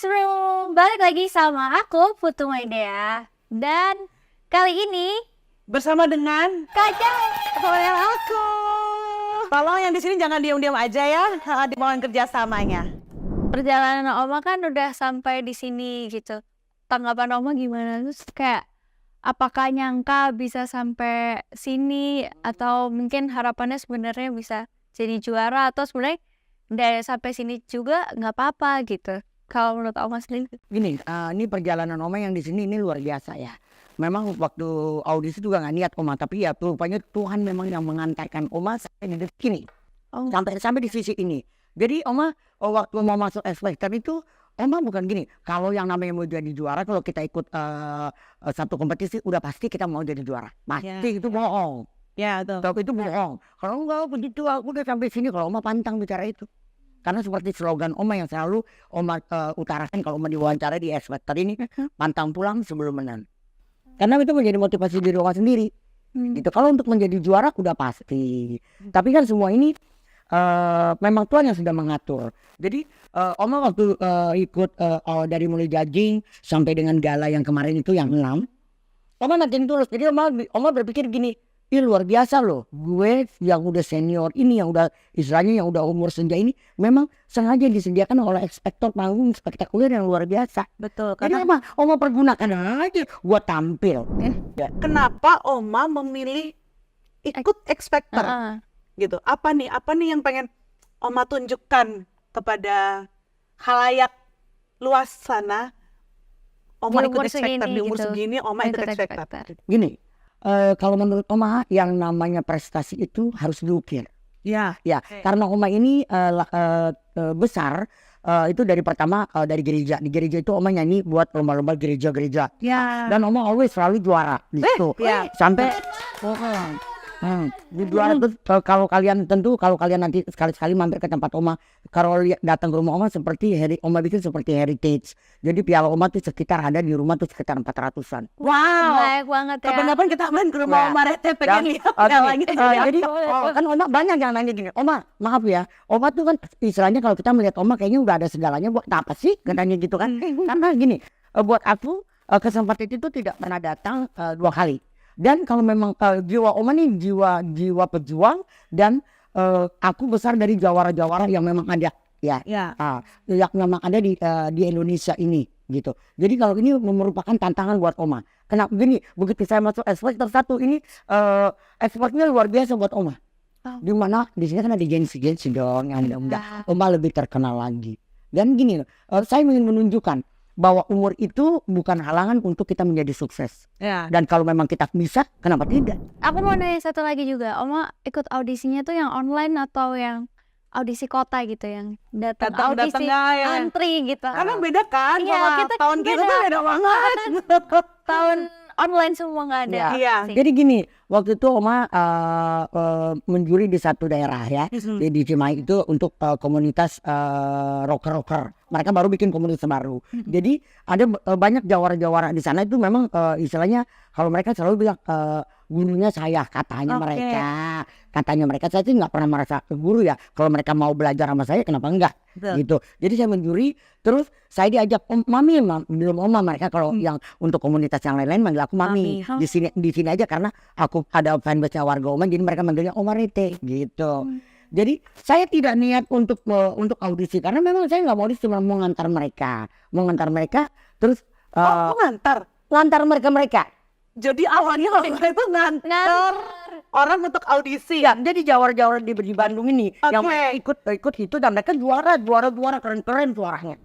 Classroom, balik lagi sama aku Putu Maidea. Dan kali ini bersama dengan Kaca yang aku. Tolong yang di sini jangan diam-diam aja ya, dimohon kerjasamanya. perjalanan Oma kan udah sampai di sini gitu. Tanggapan Oma gimana? Terus kayak apakah nyangka bisa sampai sini atau mungkin harapannya sebenarnya bisa jadi juara atau sebenarnya udah sampai sini juga nggak apa-apa gitu. Kalau menurut Oma sendiri? Gini, ini perjalanan Oma yang di sini ini luar biasa ya. Memang waktu audisi juga nggak niat Oma, tapi ya rupanya Tuhan memang yang mengantarkan Oma sampai di detik ini, sampai di sisi ini. Jadi Oma waktu mau masuk X Factor itu, Oma bukan gini. Kalau yang namanya mau jadi juara, kalau kita ikut satu kompetisi, udah pasti kita mau jadi juara. Pasti itu bohong. Ya, betul. Tapi itu bohong. Kalau enggak begitu, aku udah sampai sini. Kalau Oma pantang bicara itu. Karena seperti slogan Oma yang selalu Oma utarakan kalau Oma diwawancara di X Factor ini, pantang pulang sebelum menang. Karena itu menjadi motivasi diri Oma sendiri. Gitu. Kalau untuk menjadi juara udah pasti. Tapi kan semua ini memang Tuhan yang sudah mengatur. Jadi Oma waktu ikut dari mulai judging sampai dengan gala yang kemarin itu yang 6, Oma nantiin tulus. Jadi Oma berpikir gini, ih luar biasa loh, gue yang udah senior ini, yang udah istilahnya yang udah umur senja ini, memang sengaja disediakan oleh X Factor panggung spektakuler yang luar biasa. Betul. Jadi Karena Oma pergunakan aja buat tampil. kenapa Oma memilih ikut X Factor? Gitu. Apa nih yang pengen Oma tunjukkan kepada khalayak luas sana? Oma Di ikut umur X Factor segini di umur gitu. segini, Oma ikut X Factor. Gini, kalau menurut Oma yang namanya prestasi itu harus diukir. Ya. Ya, karena Oma ini besar itu dari pertama dari gereja. Di gereja itu Oma nyanyi buat lomba-lomba gereja-gereja. Ya. Dan Oma always selalu juara gitu. Ya. Sampai di juara tuh kalau kalian nanti sekali-sekali mampir ke tempat Oma, kalau datang ke rumah Oma seperti Oma bikin seperti heritage. Jadi piala Oma tuh sekitar ada di rumah tuh sekitar 400-an. Wow. Baik banget ya. Kapan-kapan kita main ke rumah Oma Rete pengen lihat pialanya. Jadi kan Oma banyak yang nanya gini, Oma maaf ya, Oma tuh kan istilahnya kalau kita melihat Oma kayaknya udah ada segalanya, buat apa sih katanya gitu kan. Karena gini, buat aku kesempatan itu tidak pernah datang 2 kali. Dan kalau memang jiwa Oma nih jiwa pejuang, dan aku besar dari jawara-jawara yang memang ada ya. Yang memang ada di Indonesia ini gitu. Jadi kalau ini merupakan tantangan buat Oma. Kenapa gini? Begitu saya masuk X Factor 1 ini X-Factor luar biasa buat Oma. Di mana di sini kan ada gengsi dong yang mudah-mudah Oma lebih terkenal lagi. Dan gini, saya ingin menunjukkan bahwa umur itu bukan halangan untuk kita menjadi sukses. Ya. Dan kalau memang kita bisa, kenapa tidak? Aku mau nanya satu lagi juga. Oma ikut audisinya tuh yang online atau yang audisi kota gitu, yang datang audisi ya. antri gitu? Karena beda kan, Iya, sama kita tahun kita tuh beda banget. tahun online semua nggak ada. Iya. sih. Jadi gini, waktu itu Oma menjuri di satu daerah ya, di Cimahi itu untuk komunitas rocker. Mereka baru bikin komunitas baru. Jadi ada banyak jawara-jawara di sana itu memang istilahnya kalau mereka selalu bilang gurunya saya, katanya mereka saya sih nggak pernah merasa guru ya. Kalau mereka mau belajar sama saya kenapa enggak? Gitu. Jadi saya menjuri, terus saya diajak Mami, belum Oma, mereka kalau yang untuk komunitas yang lain-lain manggil aku Mami. Di sini aja karena aku ada fanbase-nya warga Oma, jadi mereka manggilnya Oma Rete gitu. Jadi saya tidak niat untuk audisi karena memang saya nggak mau audisi, cuma mau ngantar mereka terus ngantar mereka. Jadi awalnya Oma itu ngantar orang untuk audisi. Ya, jadi jawara-jawara di Bandung ini yang ikut itu, dan mereka juara keren suaranya.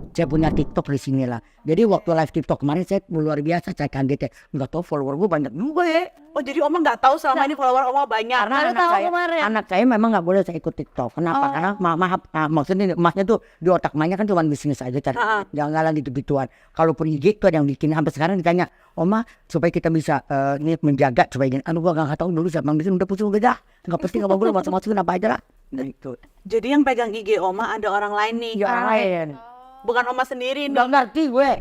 Saya punya TikTok di sini lah. Jadi waktu live TikTok kemarin saya luar biasa, saya kaget ya. Nggak tahu follower gue banyak juga ya. Oh, jadi Oma nggak tahu selama ini follower Oma banyak. Karena anak saya memang nggak boleh saya ikut TikTok. Kenapa? Karena maaf, maksudnya emasnya tuh di otak emaknya kan cuma bisnis aja, jangan gitu-gituan. Kalau pun IG itu ada yang bikin, sampai sekarang ditanya, Oma supaya kita bisa ini menjaga supaya gini. Gue nggak tahu dulu siapa yang bikin, udah pusing udah, nggak penting apa boleh masukin apa aja lah. Gitu. Jadi yang pegang IG Oma ada orang lain nih. Ya, orang lain. Bukan Oma sendiri. Nggak ngerti gue.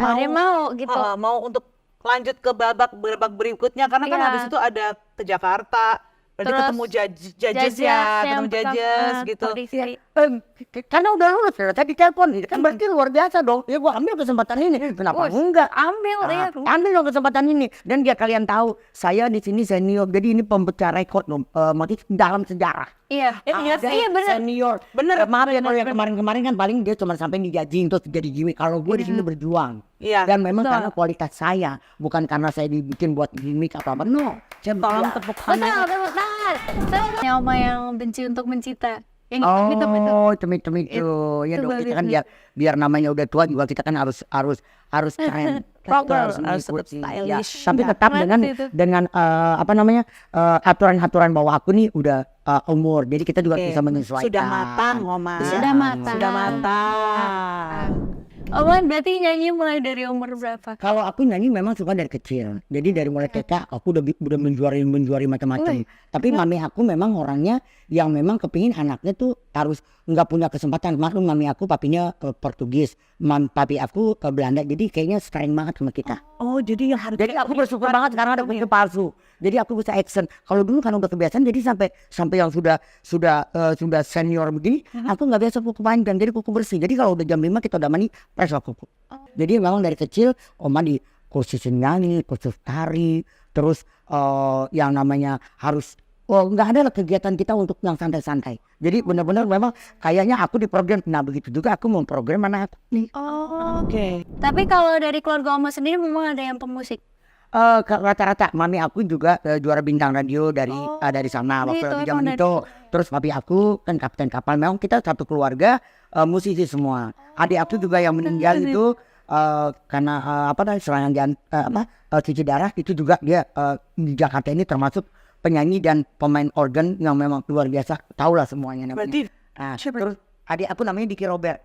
Ada mau gitu. Mau untuk lanjut ke babak berikutnya karena kan habis itu ada ke Jakarta, berarti Terus ketemu judges ya, ketemu judges gitu. karena udah lulus ya, tadi telepon kan berarti luar biasa dong. Ya gua ambil kesempatan ini. Kenapa enggak? Ambil ya. Ambil dong kesempatan ini. Dan biar kalian tahu, saya di sini senior. Jadi ini pemecah rekor dong. Maksudnya dalam sejarah. Iya. Iya sih. Iya benar. Senior. Bener. Maaf ya kalau yang kemarin-kemarin kan paling dia cuma sampai dijajing terus jadi gimmick. Kalau gue di sini berjuang. Iya. Dan memang Betul. karena kualitas saya, bukan karena saya dibikin buat gimmick atau apa. No. Saya Tolong berjuang. tepuk Betul, tangan. tepuk tangan. Saya Oma yang benci untuk mencita. Yang itu. Oh, itu. Ya itu dong, kita bagus kan biar namanya udah tua juga kita kan harus keren. Proper, Kita harus tetap mengikuti. Ya, stylish. tapi tetap Keren sih itu. dengan apa namanya aturan-aturan bahwa aku nih udah umur, jadi kita juga Oke. bisa menyesuaikan. Sudah matang, Oma. Sudah matang. Sudah matang. Oma berarti nyanyi mulai dari umur berapa? Kalau aku nyanyi memang suka dari kecil. Jadi dari mulai TK aku udah menjuari macam-macam. Tapi mami aku memang orangnya yang memang kepingin anaknya tuh harus nggak punya kesempatan. Maklum mami aku papinya Portugis, papi aku ke Belanda. Jadi kayaknya sering banget sama kita. Oh, jadi yang harus Jadi aku bersyukur banget karena ada punya palsu. Jadi aku bisa action. Kalau dulu kan udah kebiasaan, jadi sampai yang sudah senior begini, aku nggak biasa kuku panjang, jadi kuku bersih. Jadi kalau udah jam 5 kita udah mandi, press kuku. Jadi memang dari kecil oma di kursusin nyanyi, kursus tari, terus yang namanya harus nggak ada lah kegiatan kita untuk yang santai-santai. Jadi benar-benar memang kayaknya aku diprogram. Nah begitu juga aku mau program anak aku nih. Oh. Oke. Tapi kalau dari keluarga Oma sendiri memang ada yang pemusik. Rata-rata mami aku juga juara bintang radio dari sana waktu Gitu, di zaman emang itu. Terus papi aku kan kapten kapal. Memang kita satu keluarga musisi semua. Adik aku juga yang meninggal itu karena serangan cuci darah itu juga dia di Jakarta ini termasuk penyanyi dan pemain organ yang memang luar biasa. Tahulah semuanya namanya. Berarti Nah, terus adik aku namanya Diki Robert.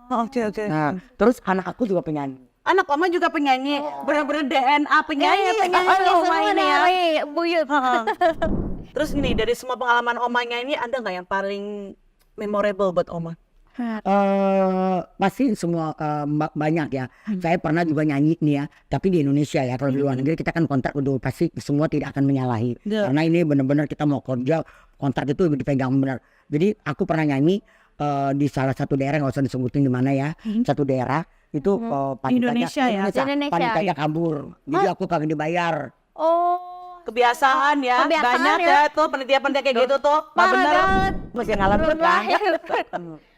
oke. Nah, terus anak aku juga penyanyi. Anak Oma juga penyanyi, benar-benar DNA penyanyi. Oma ini ya. Buyut. Terus nih dari semua pengalaman Oma nyanyi, ada nggak yang paling memorable buat Oma? Pasti semua banyak ya. Saya pernah juga nyanyi nih ya, tapi di Indonesia ya. Kalau di luar negeri kita kan kontrak udah pasti semua tidak akan menyalahi. Karena ini benar-benar kita mau kerja, kontrak itu dipegang benar. Jadi aku pernah nyanyi di salah satu daerah, nggak usah disebutin di mana ya, satu daerah itu Indonesia ya? Indonesia. panitanya kabur. Jadi aku kagak dibayar. Oh. Kebiasaan ya, Kebiasaan banyak ya. ya tuh penitia-penitia kayak gitu tuh. Nggak Parah bener. banget. Masih ngalamin kan?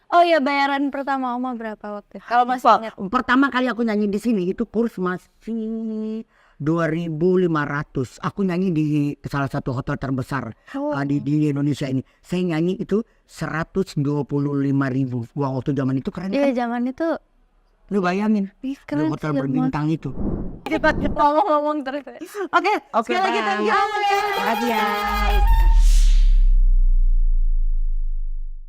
Oh ya, bayaran pertama Oma berapa waktu itu? Kalau masih ingat. Pertama kali aku nyanyi di sini itu kurs masih 2.500. Aku nyanyi di salah satu hotel terbesar di Indonesia ini. Saya nyanyi itu 125.000. Wah, waktu zaman itu keren Iya, kan? zaman itu Lu bayangin di keren hotel sih, berbintang itu. ngomong-ngomong terus. Oke, Oke, sekali lagi Bang. thank you. Makasih ya.